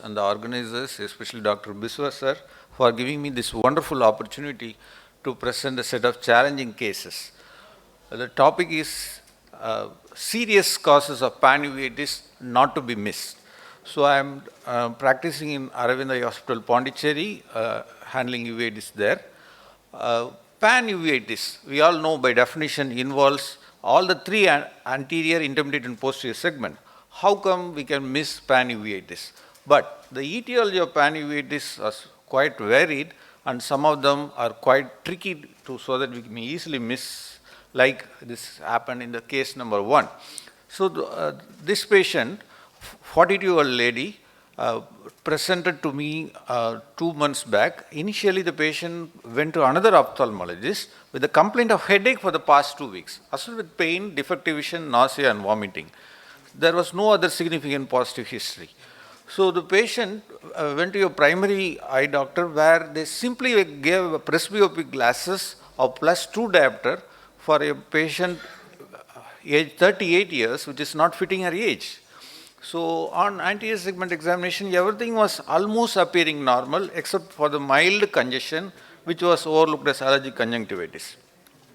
and the organizers, especially Dr. Biswa sir, for giving me this wonderful opportunity to present a set of challenging cases. The topic is serious causes of panuveitis not to be missed. So I am practicing in Aravinda Hospital, Pondicherry, handling uveitis there. Panuveitis, we all know by definition, involves all the three anterior, intermediate and posterior segment. How come we can miss panuveitis? But the etiology of panuveitis is quite varied, and some of them are quite tricky so that we can easily miss, like this happened in the case number 1. So this patient, 42-year-old lady, presented to me 2 months back. Initially, the patient went to another ophthalmologist with a complaint of headache for the past 2 weeks, associated with pain, defective vision, nausea and vomiting. There was no other significant positive history. So the patient went to a primary eye doctor where they simply gave presbyopic glasses of +2 diopter for a patient age 38 years, which is not fitting her age. So on anterior segment examination, everything was almost appearing normal except for the mild congestion, which was overlooked as allergic conjunctivitis.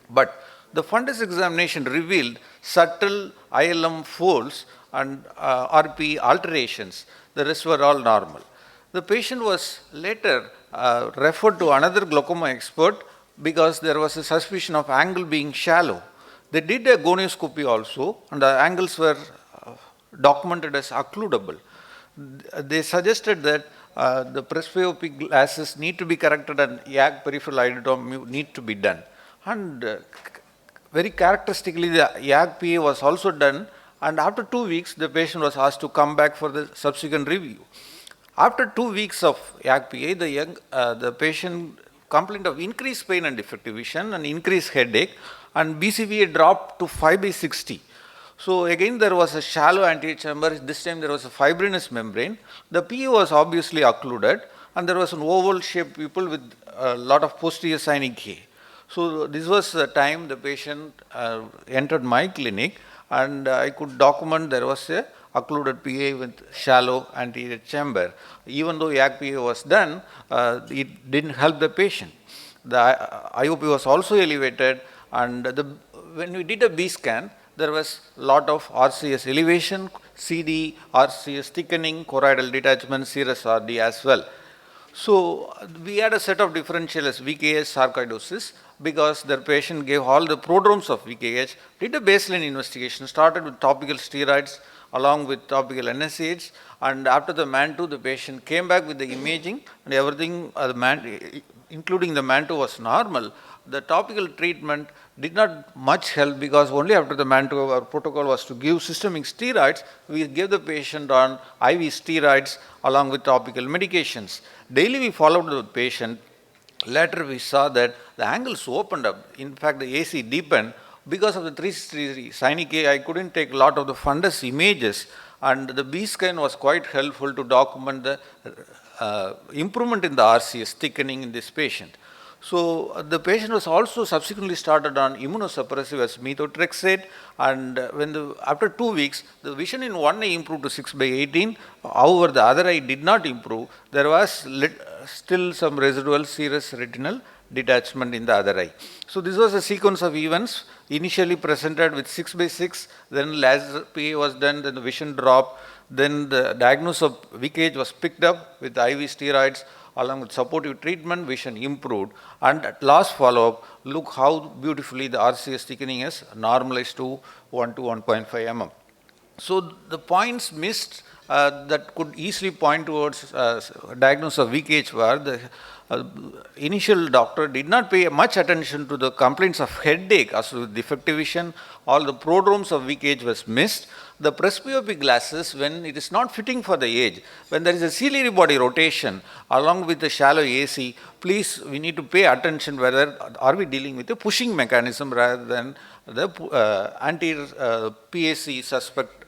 But the fundus examination revealed subtle ILM folds and RP alterations. The rest were all normal. The patient was later referred to another glaucoma expert because there was a suspicion of angle being shallow. They did a gonioscopy also, and the angles were documented as occludable. They suggested that the presbyopic glasses need to be corrected and YAG peripheral iridotomy need to be done. And very characteristically, the YAG PA was also done, and after 2 weeks, the patient was asked to come back for the subsequent review. After 2 weeks of YAG PA, the patient complained of increased pain and defective vision and increased headache, and BCVA dropped to 5/60. So again, there was a shallow anterior chamber. This time there was a fibrinous membrane. The PA was obviously occluded, and there was an oval-shaped pupil with a lot of posterior synic hair. So this was the time the patient entered my clinic, and I could document there was a occluded PA with shallow anterior chamber. Even though YAG PA was done, it didn't help the patient. The IOP was also elevated, and when we did a B scan, there was a lot of RCS elevation, CD, RCS thickening, choroidal detachment, serous RD as well. So we had a set of differential as VKH sarcoidosis because the patient gave all the prodromes of VKH, did a baseline investigation, started with topical steroids along with topical NSAIDs, and after the MAN2, the patient came back with the imaging, and everything, including the MAN2, was normal. The topical treatment did not much help because only after the MAN2 our protocol was to give systemic steroids. We gave the patient on IV steroids along with topical medications. Daily we followed the patient. Later we saw that the angles opened up. In fact, the AC deepened. Because of the 360 synic hair, I couldn't take a lot of the fundus images, and the B scan was quite helpful to document the improvement in the RCS thickening in this patient. So the patient was also subsequently started on immunosuppressive as methotrexate, and after 2 weeks, the vision in one eye improved to 6/18. However, the other eye did not improve. There was still some residual serous retinal detachment in the other eye. So this was a sequence of events. Initially presented with 6/6, then laser PA was done, then the vision dropped, then the diagnosis of VKH was picked up with IV steroids along with supportive treatment, vision improved, and at last follow-up, look how beautifully the RCS thickening is normalized to 1 to 1.5 mm. So the points missed that could easily point towards diagnosis of VKH were the initial doctor did not pay much attention to the complaints of headache as with defective vision. All the prodromes of VKH was missed. The presbyopic glasses, when it is not fitting for the age, when there is a ciliary body rotation along with the shallow AC, please, we need to pay attention whether are we dealing with a pushing mechanism rather than the anterior PAC suspect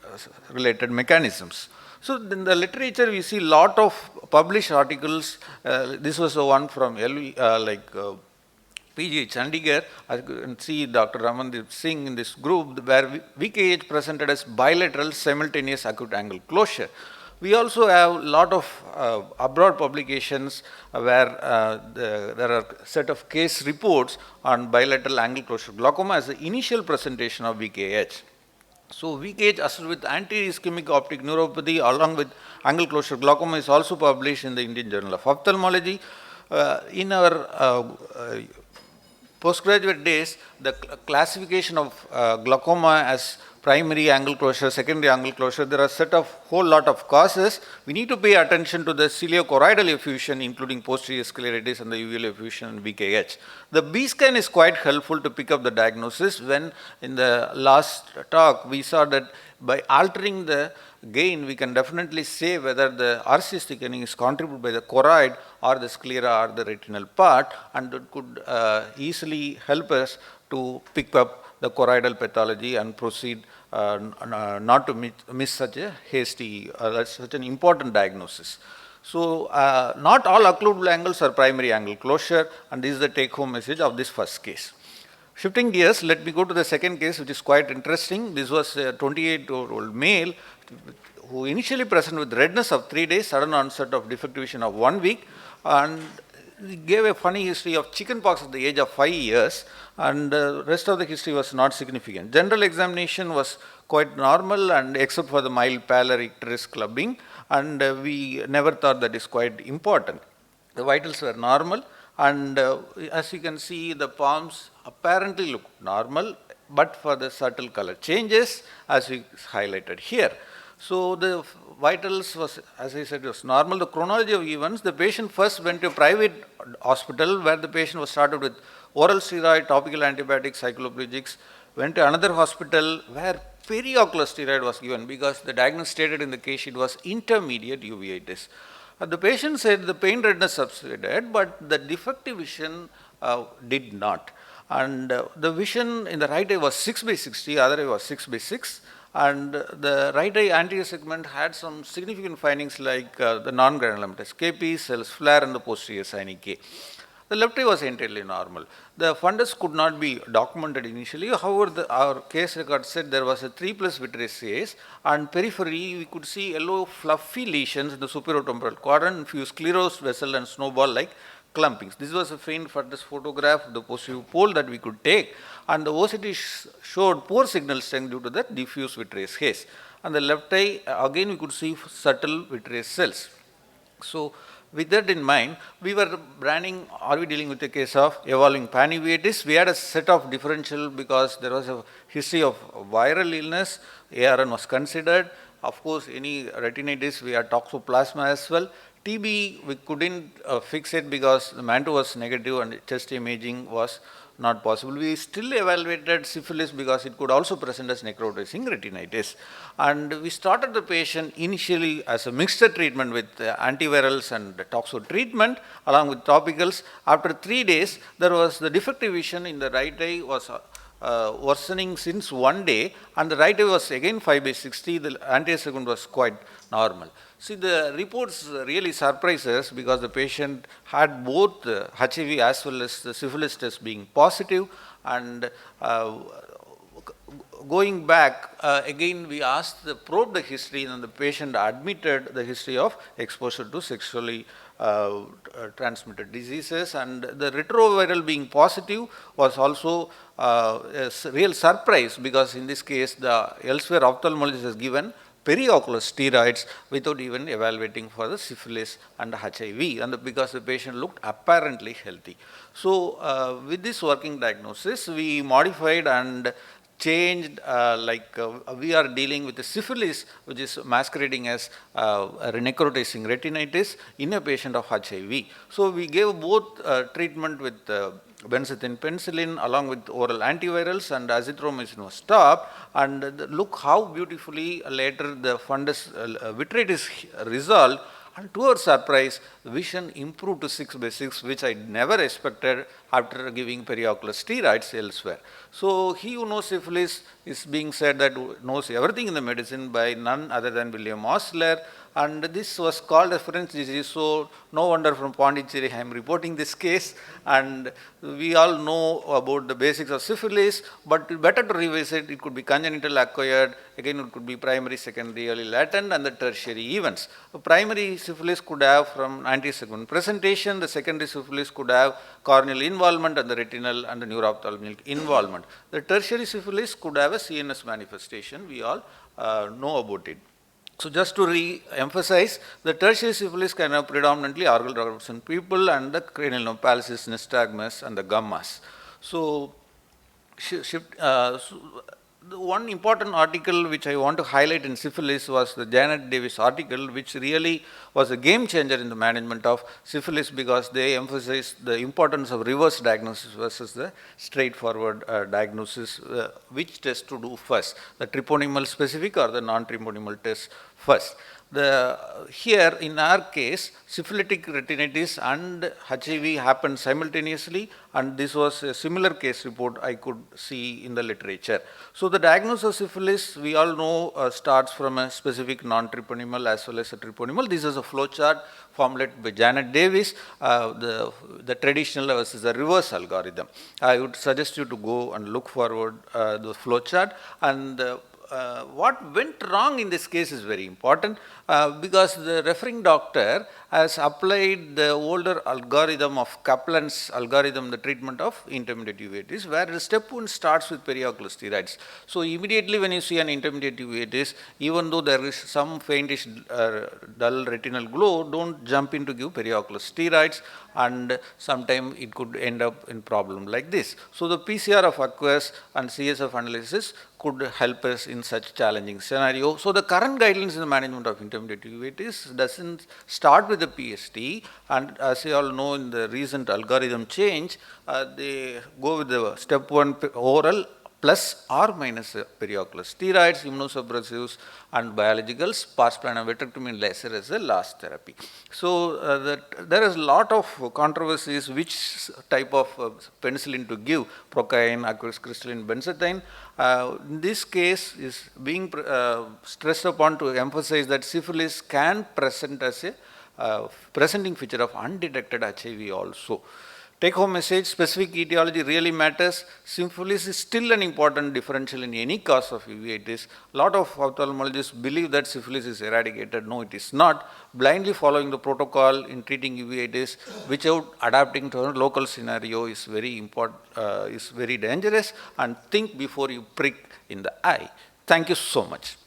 related mechanisms. So in the literature, we see a lot of published articles. This was the one from PG Chandigarh. I can see Dr. Ramandeep Singh in this group where VKH presented as bilateral simultaneous acute angle closure. We also have a lot of abroad publications where there are a set of case reports on bilateral angle closure glaucoma as the initial presentation of VKH. So VKH associated with anti-ischemic optic neuropathy along with angle closure glaucoma is also published in the Indian Journal of Ophthalmology. In our postgraduate days, the classification of glaucoma as primary angle closure, secondary angle closure, there are set of whole lot of causes. We need to pay attention to the cilio-choroidal effusion, including posterior scleritis and the uveal effusion and VKH. The B scan is quite helpful to pick up the diagnosis. When in the last talk we saw that by altering the gain, we can definitely say whether the RCS thickening is contributed by the choroid or the sclera or the retinal part, and it could easily help us to pick up the choroidal pathology and proceed not to miss such a hasty, such an important diagnosis. So, not all occludable angles are primary angle closure, and this is the take-home message of this first case. Shifting gears, let me go to the second case, which is quite interesting. This was a 28-year-old male who initially presented with redness of 3 days, sudden onset of defective vision of 1 week, and he gave a funny history of chickenpox at the age of 5 years, and the rest of the history was not significant. General examination was quite normal, and except for the mild pallor, icterus clubbing, and we never thought that is quite important. The vitals were normal, and as you can see, the palms apparently look normal, but for the subtle color changes, as we highlighted here. So the vitals was, as I said, was normal. The chronology of events, the patient first went to a private hospital where the patient was started with oral steroid, topical antibiotics, cycloplegics, went to another hospital where periocular steroid was given because the diagnosis stated in the case sheet was intermediate uveitis. The patient said the pain redness subsided, but the defective vision did not. And the vision in the right eye was 6/60, other eye was 6/6. And the right eye anterior segment had some significant findings like the non-granulomatous KP, cells flare, and the posterior sinus K. The left eye was entirely normal. The fundus could not be documented initially. However, our case record said there was a 3+ vitreous haze, and periphery we could see yellow fluffy lesions in the superior temporal quadrant, few sclerosed vessel and snowball-like clumpings. This was a faint fundus photograph of the posterior pole that we could take, and the OCT showed poor signal strength due to the diffuse vitreous haze. And the left eye, again we could see subtle vitreous cells. So, with that in mind, we were branding, are we dealing with a case of evolving panuveitis? We had a set of differential because there was a history of viral illness, ARN was considered. Of course, any retinitis, we had toxoplasma as well. TB, we couldn't fix it because the mantle was negative and chest imaging was not possible. We still evaluated syphilis because it could also present as necrotizing retinitis. And we started the patient initially as a mixed treatment with antivirals and toxo treatment along with topicals. After 3 days, there was the defective vision in the right eye was worsening since 1 day, and the right eye was again 5/60, the anterior segment was quite normal. See, the reports really surprised us because the patient had both HIV as well as the syphilis test being positive, and going back, again we asked, probed the history, and the patient admitted the history of exposure to sexually transmitted diseases, and the retroviral being positive was also a real surprise because in this case the elsewhere ophthalmologist has given periocular steroids without even evaluating for the syphilis and HIV, and because the patient looked apparently healthy. So, with this working diagnosis, we modified and changed, we are dealing with the syphilis, which is masquerading as necrotizing retinitis in a patient of HIV. So, we gave both treatment with benzathine penicillin along with oral antivirals, and azithromycin was stopped, and look how beautifully later the fundus vitritis resolved, and to our surprise, the vision improved to 6/6, which I never expected after giving periocular steroids elsewhere. So, he who knows syphilis is being said that knows everything in the medicine by none other than William Osler, and this was called as French disease. So no wonder from Pondicherry I am reporting this case, and we all know about the basics of syphilis, but better to revise it. It could be congenital, acquired, again it could be primary, secondary, early latent, and the tertiary events. The primary syphilis could have from anti-segment presentation, the secondary syphilis could have corneal involvement and the retinal and the neuroophthalmic involvement. The tertiary syphilis could have a CNS manifestation, we all know about it. So just to re-emphasize, the tertiary syphilis can have predominantly organ drugs in people and the cranial nerve palsies, nystagmus and the gammas. So, the one important article which I want to highlight in syphilis was the Janet Davis article, which really was a game changer in the management of syphilis because they emphasized the importance of reverse diagnosis versus the straightforward diagnosis, which test to do first, the triponymal specific or the non-triponymal test first. Here in our case, syphilitic retinitis and HIV happened simultaneously, and this was a similar case report I could see in the literature. So the diagnosis of syphilis, we all know, starts from a specific non-triponymal as well as a triponymal. This is a flowchart formulated by Janet Davis, the traditional versus the reverse algorithm. I would suggest you to go and look forward the flowchart, and what went wrong in this case is very important because the referring doctor has applied the older algorithm of Kaplan's algorithm, the treatment of intermediate uveitis, where the step 1 starts with periocular steroids. So immediately when you see an intermediate uveitis, even though there is some faintish dull retinal glow, don't jump in to give periocular steroids, and sometime it could end up in problem like this. So the PCR of aqueous and CSF analysis could help us in such challenging scenario. So the current guidelines in the management of intermediate uveitis doesn't start with the PST, and as you all know, in the recent algorithm change, they go with the step 1 oral plus or minus periocular steroids, immunosuppressives and biologicals, pars plana vitrectomy and laser as the last therapy. So there is a lot of controversies which type of penicillin to give, procaine, aqueous crystalline, benzathine. In this case is being stressed upon to emphasize that syphilis can present as a presenting feature of undetected HIV also. Take home message, specific etiology really matters. Syphilis is still an important differential in any cause of uveitis. A lot of ophthalmologists believe that syphilis is eradicated. No, it is not. Blindly following the protocol in treating uveitis without adapting to a local scenario is very important, is very dangerous, and think before you prick in the eye. Thank you so much.